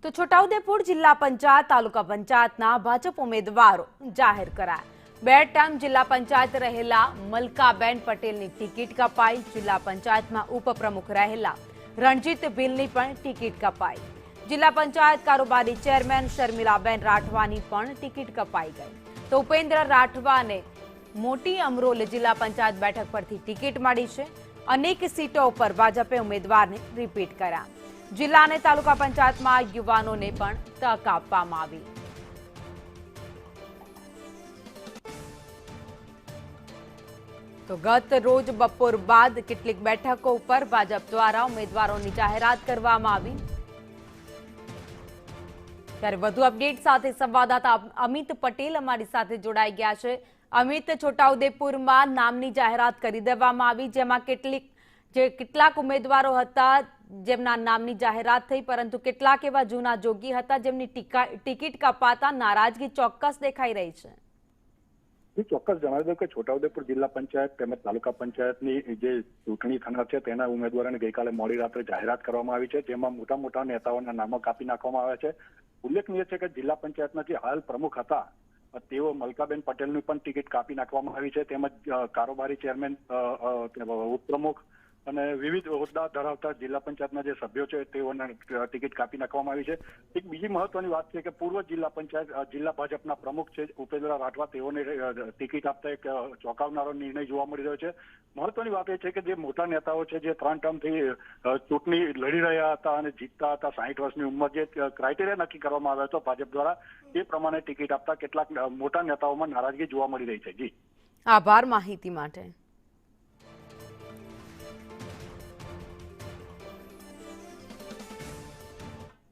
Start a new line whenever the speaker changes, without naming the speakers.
તો છોટાઉદેપુર જિલ્લા પંચાયત તાલુકા પંચાયતના ભાજપ ઉમેદવારો જાહેર કરાયા। બે ટર્મ જિલ્લા પંચાયત રહેલા મલકાબેન પટેલની ટિકિટ કપાઈ। જિલ્લા પંચાયતમાં ઉપપ્રમુખ રહેલા રણજીત ભીલની પણ ટિકિટ કપાઈ। જિલ્લા પંચાયત કારોબારી ચેરમેન શર્મિલાબેન રાઠવાની પણ ટિકિટ કપાઈ ગઈ। તો ઉપેન્દ્ર રાઠવાને મોટી અમરોલ જિલ્લા પંચાયત બેઠક પરથી ટિકિટ મળી છે। અનેક સીટો ઉપર ભાજપે ઉમેદવારને રિપીટ કર્યા। જિલ્લા અને તાલુકા પંચાયતમાં યુવાનોને પણ તક આપવામાં આવી। તો ગત રોજ બપોર બાદ કેટલીક બેઠકો ઉપર ભાજપ દ્વારા ઉમેદવારોની જાહેરાત કરવામાં આવી। ત્યારે વધુ અપડેટ સાથે સંવાદદાતા અમિત પટેલ અમારી સાથે જોડાઈ ગયા છે। અમિત, છોટાઉદેપુરમાં નામની જાહેરાત કરી દેવામાં આવી, જેમાં કેટલાક ઉમેદવારો હતા જેમના નામની જાહેરાત થઈ, પરંતુ કેટલાક એવા જૂના જોગી હતા જેમની ટિકિટ કપાતા નારાજગી ચોક્કસ દેખાઈ રહી છે।
ચોક્કસ જણાવી દઉં કે છોટાઉદેપુર જિલ્લા પંચાયત તેમજ તાલુકા પંચાયતની જે ચૂંટણી થનાર છે તેના ઉમેદવારોને ગઈકાલે મોડી રાત્રે જાહેરાત કરવામાં આવી છે, જેમાં મોટા મોટા નેતાઓના નામો કાપી નાખવામાં આવ્યા છે। ઉલ્લેખનીય છે કે જિલ્લા પંચાયતના જે હાલ પ્રમુખ હતા તેઓ મલકાબેન પટેલની પણ ટિકિટ કાપી નાખવામાં આવી છે, તેમજ કારોબારી ચેરમેન, ઉપપ્રમુખ અને વિવિધ હોદ્દા ધરાવતા જિલ્લા પંચાયતના જે સભ્યો છે તેઓને ટિકિટ કાપી નાખવામાં આવી છે। એક બીજી મહત્વની વાત છે કે પૂર્વ જિલ્લા ભાજપના પ્રમુખ છે ઉપેન્દ્ર રાઠવા, તેઓને ટિકિટ આપતા એક ચોંકાવનારો નિર્ણય જોવા મળી રહ્યો છે। મહત્વની વાત એ છે કે જે મોટા નેતાઓ છે જે 3 ટર્મથી ચૂંટણી લડી રહ્યા હતા અને જીતતા હતા, 60 વર્ષની ઉંમર, જે ક્રાઇટેરિયા નક્કી કરવામાં આવ્યો હતો ભાજપ દ્વારા, તે પ્રમાણે ટિકિટ આપતા કેટલાક મોટા નેતાઓમાં નારાજગી જોવા મળી રહી છે। જી,
આભાર માહિતી માટે।